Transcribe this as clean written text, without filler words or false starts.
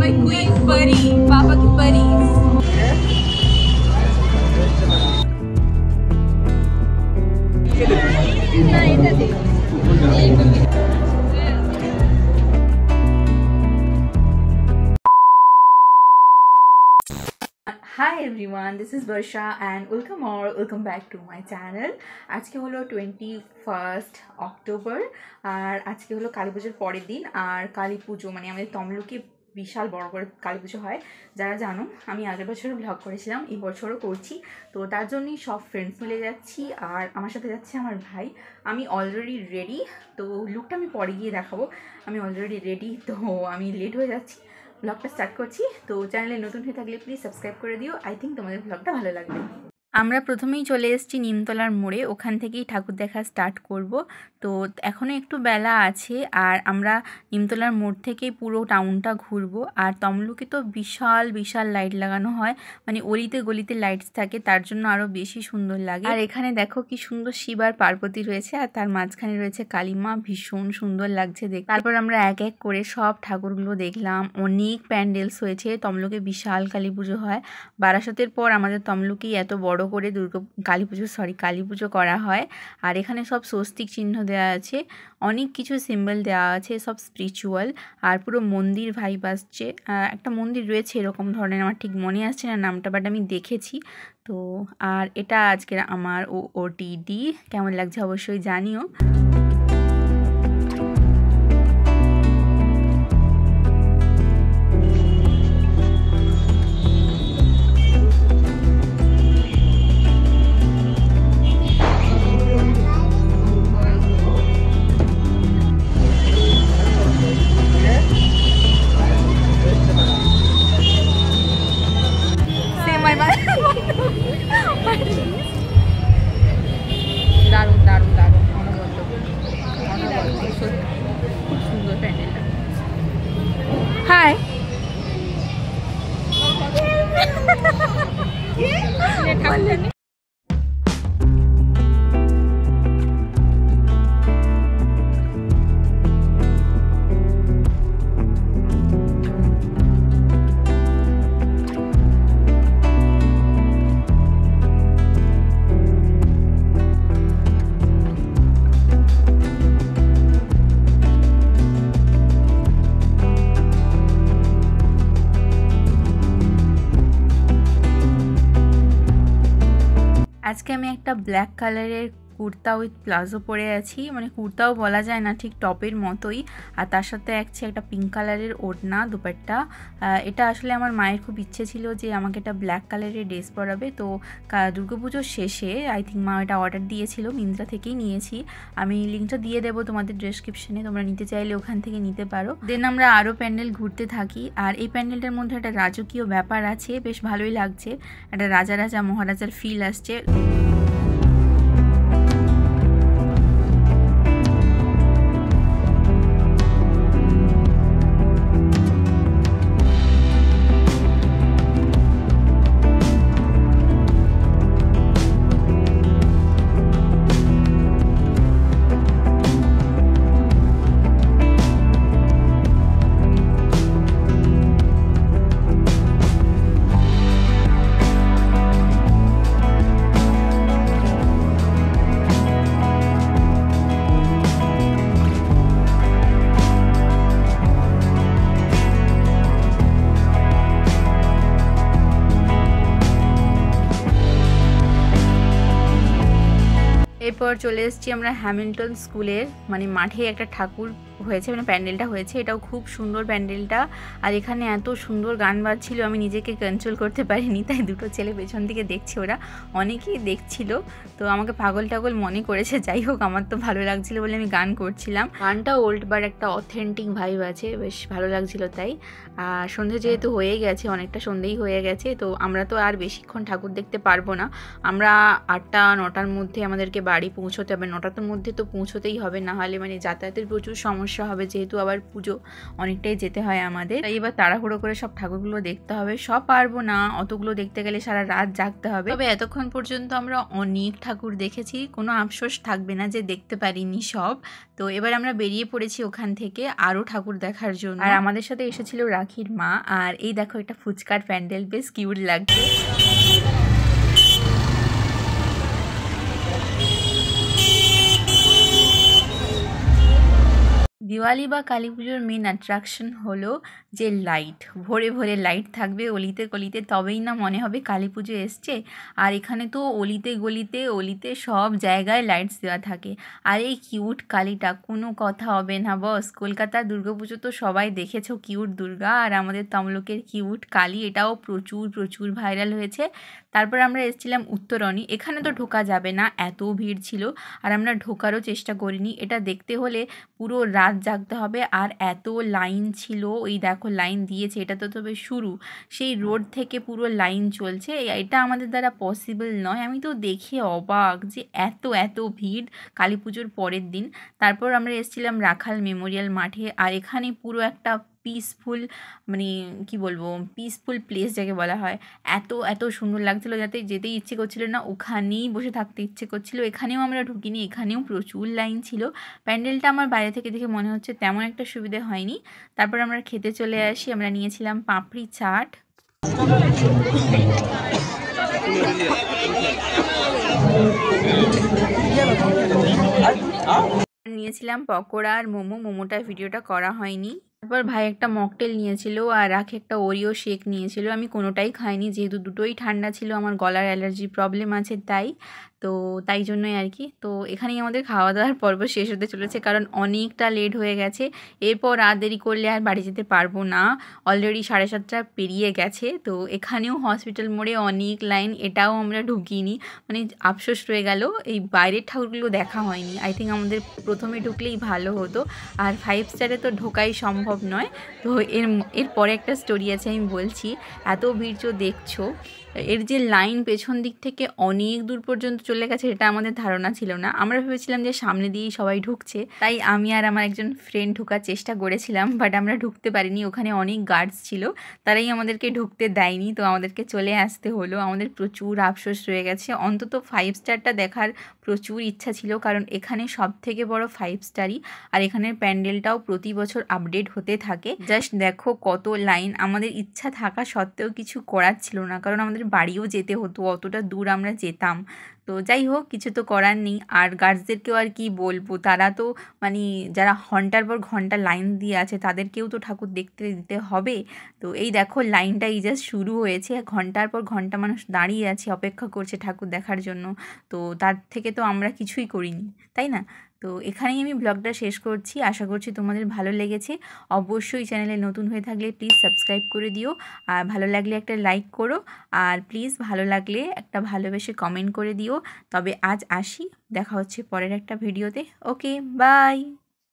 My queen pari, Papa ki pari. Na eta de. Hi everyone, this is Barsha and welcome back to my channel. আজকে হলো 21st October আর আজকে হলো কালী পুজোর পরের দিন আর কালী পুজো মানে আমাদের তমলুকে বিশাল বড় করে কালী পুজো হয়। যারা জানো আমি আগের বছরও ব্লগ করেছিলাম, এই বছরও করছি, তো তার জন্যই সব ফ্রেন্ডস মিলে যাচ্ছি আর আমার সাথে যাচ্ছে আমার ভাই। আমি অলরেডি রেডি, তো লুকটা আমি পরে গিয়ে দেখাবো। আমি অলরেডি রেডি, তো আমি লেট হয়ে যাচ্ছি, ব্লগটা স্টার্ট করছি। তো চ্যানেলে নতুন হয়ে থাকলে প্লিজ সাবস্ক্রাইব করে দিও, আই থিঙ্ক তোমাদের ব্লগটা ভালো লাগবে। আমরা প্রথমেই চলে এসেছি নিমতলার মোড়ে, ওখান থেকেই ঠাকুর দেখা স্টার্ট করব। তো এখনও একটু বেলা আছে আর আমরা নিমতলার মোড় থেকেই পুরো টাউনটা ঘুরবো। আর তমলুকে তো বিশাল বিশাল লাইট লাগানো হয়, মানে অলিতে গলিতে লাইটস থাকে, তার জন্য আরও বেশি সুন্দর লাগে। আর এখানে দেখো কি সুন্দর শিব আর পার্বতী রয়েছে আর তার মাঝখানে রয়েছে কালীমা, ভীষণ সুন্দর লাগছে দেখতে। তারপর আমরা এক এক করে সব ঠাকুরগুলো দেখলাম। অনেক প্যান্ডেলস হয়েছে, তমলুকে বিশাল কালী পুজো হয়। বারাসাতের পর আমাদের তমলুকেই এত বড় করে কালী পুজো করা হয়। আর এখানে সব স্বস্তিক চিহ্ন দেওয়া আছে, অনেক কিছু সিম্বল দেওয়া আছে, সব স্পিরিচুয়াল আর পুরো মন্দির ভাইব আসছে। একটা মন্দির রয়েছে এরকম ধরনের, আমার ঠিক মনে আসছে না নামটা, বাট আমি দেখেছি। তো আর এটা আজকের আমার ওটিডি, কেমন লাগছে অবশ্যই জানিও। দারুণ দারুণ দারুণ, অনবদ্য খুব সুন্দর প্যান্ডেলটা। হাই আজকে আমি একটা ব্ল্যাক কালারের কুর্তা উইথ প্লাজো পরে আছি, মানে কুর্তাও বলা যায় না, ঠিক টপের মতোই। আর তার সাথে একটা পিঙ্ক কালারের ওড়না দুপাট্টা। এটা আসলে আমার মায়ের খুব ইচ্ছে ছিল যে আমাকে একটা ব্ল্যাক কালারের ড্রেস পরাবে, তো দুর্গাপুজোর শেষে আই থিঙ্ক মা এটা অর্ডার দিয়েছিল, মিন্ত্রা থেকেই নিয়েছি। আমি লিঙ্কটা দিয়ে দেবো তোমাদের ডেসক্রিপশনে, তোমরা নিতে চাইলে ওখান থেকে নিতে পারো। দেন আমরা আরও প্যান্ডেল ঘুরতে থাকি। আর এই প্যান্ডেলটার মধ্যে একটা রাজকীয় ব্যাপার আছে, বেশ ভালোই লাগছে, একটা রাজা রাজা মহারাজার ফিল আসছে। এরপর চলে এসেছি আমরা হ্যামিল্টন স্কুলের মানে মাঠে একটা ঠাকুর হয়েছে, মানে প্যান্ডেলটা হয়েছে, এটাও খুব সুন্দর প্যান্ডেলটা। আর এখানে এত সুন্দর গান বাজছিল আমি নিজেকে কন্ট্রোল করতে পারিনি, তাই দুটো ছেলে পেছন দিকে দেখছে, ওরা অনেকেই দেখছিল, তো আমাকে পাগল টাগল মনে করেছে। যাই হোক, আমার তো ভালো লাগছিল বলে আমি গান করছিলাম। গানটা ওল্ড বাট একটা অথেন্টিক ভাইব আছে, বেশ ভালো লাগছিল তাই। আর সন্ধে যেহেতু হয়ে গেছে, অনেকটা সন্ধেই হয়ে গেছে, তো আমরা তো আর বেশিক্ষণ ঠাকুর দেখতে পারবো না। আমরা 8টা-9টার মধ্যে আমাদেরকে বাড়ি পৌঁছতে হবে, 9টার মধ্যে তো পৌঁছতেই হবে, না হলে মানে যাতায়াতের প্রচুর সমস্যা সমস্যা হবে, যেহেতু আবার পুজো অনেকটাই যেতে হয় আমাদের। তাই এবার তাড়াহুড়ো করে সব ঠাকুরগুলো দেখতে হবে। সব পারবো না, অতগুলো দেখতে গেলে সারা রাত জাগতে হবে। তবে এতক্ষণ পর্যন্ত আমরা অনেক ঠাকুর দেখেছি, কোনো আফসোস থাকবে না যে দেখতে পারিনি সব। তো এবার আমরা বেরিয়ে পড়েছি ওখান থেকে আরও ঠাকুর দেখার জন্য। আর আমাদের সাথে এসেছিল রাখির মা। আর এই দেখো একটা ফুচকার প্যান্ডেল, বেশ কিউট লাগছে। দিওয়ালি বা কালী পুজোর মেন অ্যাট্রাকশন হলো যে লাইট, ভোরে ভোরে লাইট থাকবে অলিতে গলিতে, তবেই না মনে হবে কালী পুজো এসছে। আর এখানে তো অলিতে গলিতে অলিতে সব জায়গায় লাইটস দেওয়া থাকে। আর এই কিউট কালীটা কোনো কথা হবে না বস। কলকাতার দুর্গাপুজো তো সবাই দেখেছো, কিউট দুর্গা, আর আমাদের তমলুকের কিউট কালী, এটাও প্রচুর প্রচুর ভাইরাল হয়েছে। তারপর আমরা এসেছিলাম উত্তরণী। এখানে তো ঢোকা যাবে না, এত ভিড় ছিল, আর আমরা ঢোকারও চেষ্টা করিনি। এটা দেখতে হলে পুরো রাত জাগতে হবে। আর এত লাইন ছিল, ওই দেখো লাইন দিয়েছে, এটা তো তবে শুরু, সেই রোড থেকে পুরো লাইন চলছে। এটা আমাদের দ্বারা পসিবল নয়। আমি তো দেখে অবাক যে এত এত ভিড় কালী পুজোর পরের দিন। তারপর আমরা এসেছিলাম রাখাল মেমোরিয়াল মাঠে। আর এখানে পুরো একটা পিসফুল, মানে কি বলবো, পিসফুল প্লেস যাকে বলা হয়, এত এত সুন্দর লাগছিলো, যাতে যেতেই ইচ্ছে করছিল না, ওখানেই বসে থাকতে ইচ্ছে করছিল। এখানেও আমরা ঢুকিনি, এখানেও প্রচুর লাইন ছিল। প্যান্ডেলটা আমার বাইরে থেকে দেখে মনে হচ্ছে তেমন একটা সুবিধে হয়নি। তারপর আমরা খেতে চলে আসি। আমরা নিয়েছিলাম পাপড়ি চাট, নিয়েছিলাম পকোড়া আর মোমো। মোমোটার ভিডিওটা করা হয়নি। তারপর ভাই একটা মকটেল নিয়েছিল আর রাখে একটা ওরিও শেক নিয়েছিল। আমি কোনোটাই খাইনি, যেহেতু দুটোই ঠান্ডা ছিল, আমার গলার অ্যালার্জি প্রবলেম আছে তাই জন্যই আর কি। তো এখানেই আমাদের খাওয়া দাওয়ার পর্ব শেষ হতে চলেছে, কারণ অনেকটা লেট হয়ে গেছে। এরপর আর দেরি করলে আর বাড়ি যেতে পারবো না, অলরেডি 7:30 পেরিয়ে গেছে। তো এখানেও হসপিটাল মোড়ে অনেক লাইন, এটাও আমরা ঢুকিনি, মানে আফসোস রয়ে গেল, এই বাইরের ঠাকুরগুলো দেখা হয়নি। আই থিঙ্ক আমাদের প্রথমে ঢুকলেই ভালো হতো। আর 5 স্টারে তো ঢোকাই সম্ভব নয়। তো এরপরে একটা স্টোরি আছে, আমি বলছি। এত ভিড় দেখছো, এর যে লাইন পেছন দিক থেকে অনেক দূর পর্যন্ত চলে গেছে, এটা আমাদের ধারণা ছিল না। আমরা ভেবেছিলাম যে সামনে দিয়েই সবাই ঢুকছে, তাই আমি আর আমার একজন ফ্রেন্ড ঢোকার চেষ্টা করেছিলাম, বাট আমরা ঢুকতে পারিনি। ওখানে অনেক গার্ডস ছিল, তারাই আমাদেরকে ঢুকতে দেয়নি, তো আমাদেরকে চলে আসতে হলো। আমাদের প্রচুর আফসোস রয়ে গেছে। অন্তত 5 স্টারটা দেখার প্রচুর ইচ্ছা ছিল, কারণ এখানে সব থেকে বড় 5 স্টারই। আর এখানের প্যান্ডেলটাও প্রতি বছর আপডেট হতে থাকে। জাস্ট দেখো কত লাইন। আমাদের ইচ্ছা থাকা সত্ত্বেও কিছু করার ছিল না, কারণ আমাদের বাড়িও যেতে হতো, অতটা দূর আমরা যেতাম। তো যাই হোক, কিছু তো করার নেই। আর গার্ডসদেরকেও আর কি বলবো, তারা তো মানে যারা ঘন্টার পর ঘন্টা লাইন দিয়ে আছে, তাদেরকেও তো ঠাকুর দেখতে দিতে হবে। তো এই দেখো লাইনটা এই জাস্ট শুরু হয়েছে, ঘন্টার পর ঘন্টা মানুষ দাঁড়িয়ে আছে, অপেক্ষা করছে ঠাকুর দেখার জন্য। তো তার থেকে তো আমরা কিছুই করিনি, তাই না? তো এখানেই আমি ব্লগটা শেষ করছি। আশা করছি তোমাদের ভালো লেগেছে। অবশ্যই চ্যানেলে নতুন হয়ে থাকলে প্লিজ সাবস্ক্রাইব করে দিও, আর ভালো লাগলে একটা লাইক করো, আর প্লিজ ভালো লাগলে একটা ভালোবেসে কমেন্ট করে দিও। তবে আজ আসি, দেখা হচ্ছে পরের একটা ভিডিওতে। ওকে, বাই।